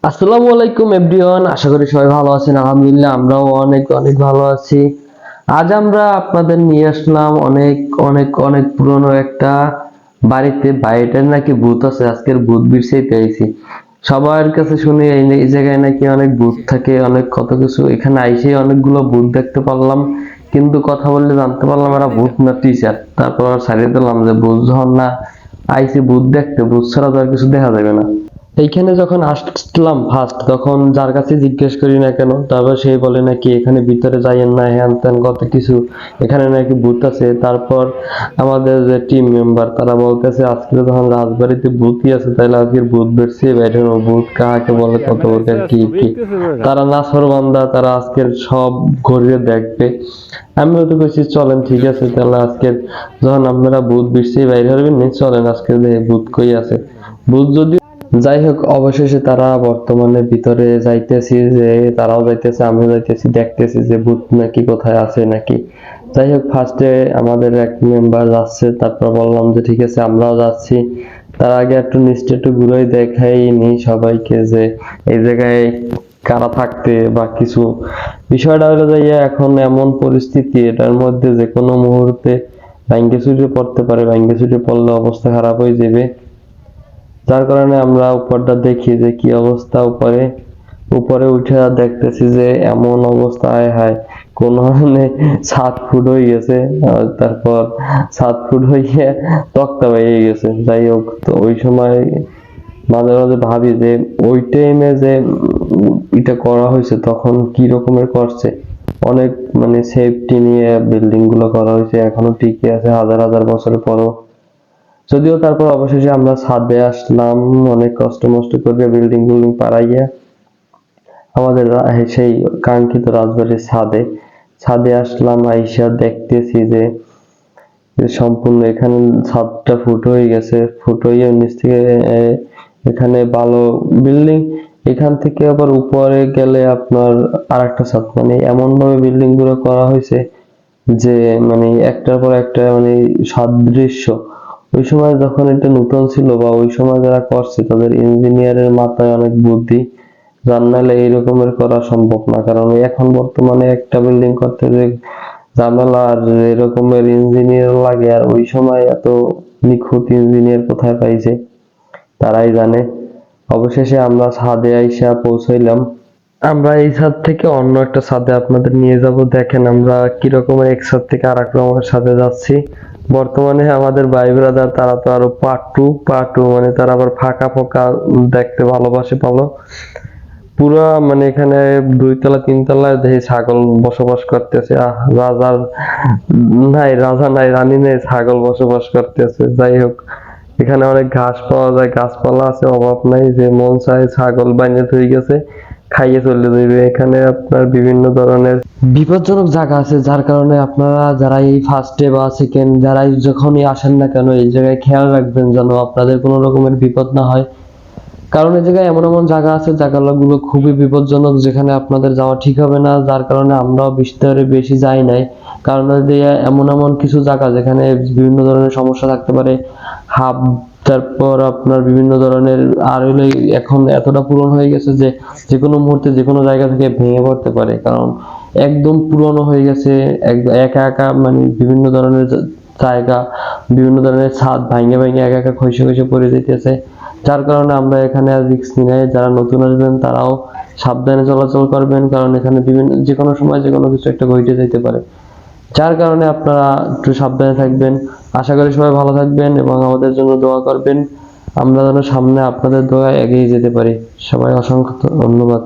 আসসালামু আলাইকুম এভরিওয়ান, আশা করি সবাই ভালো আছেন। আলহামদুলিল্লাহ আমরাও অনেক অনেক ভালো আছি। আজ আমরা আপনাদের নিয়ে আসলাম অনেক অনেক অনেক পুরনো একটা বাড়িতে। বাড়িটার নাকি ভূত আছে, আজকের ভূত বিষয়তে আইছি। সবার কাছে শুনি এই জায়গায় নাকি অনেক ভূত থাকে, অনেক কত কিছু। এখানে আইসে অনেকগুলো ভূত দেখতে পারলাম, কিন্তু কথা বললে জানতে পারলাম এরা ভূত না টিচার। তারপর ছাড়িয়ে দিলাম যে ভূত যখন না আইসি ভূত দেখতে, ভূত ছাড়া তো আর কিছু দেখা যাবে না। এইখানে যখন আসলাম ফার্স্ট, তখন যার কাছে জিজ্ঞেস করি না কেন, তারপর সে বলে নাকি এখানে ভিতরে যাইয়েন না, হ্যান ত্যান কত কিছু, এখানে নাকি ভূত আছে। তারপর আমাদের যে টিম মেম্বার তারা বলতেছে আজকে যখন রাজবাড়িতে ভূতই আছে, তাহলে আজকের ভূত বেরছে বেঠানো, ভূত কাহাকে বলে, কত প্রকার কি কি। তারা নাছরবান্দা, তারা আজকের সব ঘুরিয়ে দেখবে। আমিও তো কইছি চলেন, ঠিক আছে, তাহলে আজকের যখন আপনারা ভূত বেরছে বাইরে হবেন, চলেন আজকে ভূত কই আছে। ভূত যদি যাই হোক, অবশেষে তারা বর্তমানে ভিতরে যাইতেছি, যে তারাও যাইতেছে, আমিও যাইতেছি, দেখতেছি যে ভূত নাকি কোথায় আছে নাকি। যাই হোক, ফার্স্টে আমাদের এক মেম্বার যাচ্ছে, তারপর বললাম যে ঠিক আছে আমরাও যাচ্ছি। তার আগে একটু নিচটা একটু ঘুরে দেখাইনি সবাইকে যে এই জায়গায় কারা থাকতে বা কিছু। বিষয়টা হলো যে এখন এমন পরিস্থিতি, এটার মধ্যে যে কোনো মুহূর্তে ভাঙ্গে চুরে পড়তে পারে, ভাঙ্গে চুরে পড়লে অবস্থা খারাপ হয়ে যাবে। যার কারণে আমরা উপরটা দেখি যে কি অবস্থা। উপরে উপরে উঠে দেখতেছি যে এমন অবস্থা, আয় হায়, কোন মানে 7 ফুট হয়ে গেছে। তারপর 7 ফুট হয়ে তক্তা হয়ে গেছে। যাই হোক, তো ওই সময় মাঝে মাঝে ভাবি যে ওই টাইমে যে এটা করা হয়েছে তখন কি রকমের করছে। অনেক মানে সেফটি নিয়ে বিল্ডিং গুলো করা হয়েছে, এখনো টিকে আছে হাজার হাজার বছরের পরও। যদিও তারপর অবশেষে আমরা ছাদে আসলাম, অনেক কষ্ট মষ্ট করে বিল্ডিং পাড়াইয়া আমাদের সেই কাঙ্ক্ষিত রাজবাড়ির ছাদে ছাদে আসলাম। আইসা দেখতেছি যে সম্পূর্ণ এখানে ছাদটা ফুট হয়ে গেছে, ফুট হয়ে নিচ থেকে এখানে ভালো বিল্ডিং। এখান থেকে আবার উপরে গেলে আপনার আর একটা ছাদ, মানে এমন ভাবে বিল্ডিং গুলো করা হয়েছে যে মানে একটার পর একটা মানে সাদৃশ্য। ওই সময় যখন এটা নতুন ছিল বা ওই সময় যারা করছে তাদের ইঞ্জিনিয়ারের মাথায় অনেক বুদ্ধি, যার নাহলে এই রকমের করা সম্ভব না। কারণ এখন বর্তমানে একটা বিল্ডিং করতে যে ঝামেলা, আর এরকমের ইঞ্জিনিয়ার লাগে, আর ওই সময় এত নিখুঁত ইঞ্জিনিয়ার কোথায় পাইছে তারাই জানে। অবশেষে আমরা ছাদে আইসা পৌঁছাইলাম। আমরা এই ছাদ থেকে অন্য একটা ছাদে আপনাদের নিয়ে যাব। দেখেন আমরা কি রকমের এক ছাদ থেকে আর এক রকমের ছাদে যাচ্ছি। বর্তমানে আমাদের ভাই ব্রাদার তারা তো আরো পাটু মানে তারা আবার ফাঁকা ফোঁকা দেখতে ভালোবাসে ভালো। পুরা মানে এখানে 2 তলা 3 তলায় দেখি ছাগল বসবাস করতেছে। রাজা নাই রানী নেই, ছাগল বসবাস করতেছে। যাই হোক, এখানে অনেক ঘাস পাওয়া যায়, গাছপালা আছে, অভাব নাই। যে মন চায় ছাগল বাইরে হয়ে গেছে, খাইয়ে চলে যাবে। এখানে আপনার বিভিন্ন ধরনের বিপজ্জনক জায়গা আছে, যার কারণে আপনারা যারা এই ফার্স্টে বা সেকেন্ড যারাই যখনই আসেন না কেন এই জায়গায় খেয়াল রাখবেন যেন আপনাদের কোনো রকমের বিপদ না হয়। কারণ এই জায়গায় এমন এমন জায়গা আছে, জায়গাগুলো খুবই বিপজ্জনক, যেখানে আপনাদের যাওয়া ঠিক হবে না। যার কারণে আমরাও বিস্তারে বেশি যাই নাই। কারণ এমন এমন কিছু জায়গা যেখানে বিভিন্ন ধরনের সমস্যা থাকতে পারে, হাব, তারপর আপনার বিভিন্ন ধরনের। আর হইলে এখন এতটা পুরনো হয়ে গেছে যে যে কোনো মুহূর্তে যে কোনো জায়গা থেকে ভেঙে পড়তে পারে। কারণ একদম পুরনো হয়ে গেছে, একা একা মানে বিভিন্ন ধরনের জায়গা, বিভিন্ন ধরনের ছাদ ভাঙে ভাঙে একা একা খসে খসে পড়ে যেতেছে। যার কারণে আমরা এখানে আর রিস্ক নিই নাই। যারা নতুন আসবেন তারাও সাবধানে চলাচল করবেন, কারণ এখানে বিভিন্ন যে কোনো সময় যে কোনো কিছু একটা ঘটে যেতে পারে। যার কারণে আপনারা একটু সাবধানে থাকবেন। আশা করি সবাই ভালো থাকবেন এবং আমাদের জন্য দোয়া করবেন, আমরা যেন সামনে আপনাদের দোয়ায় এগিয়ে যেতে পারি। সবাই অসংখ্য ধন্যবাদ।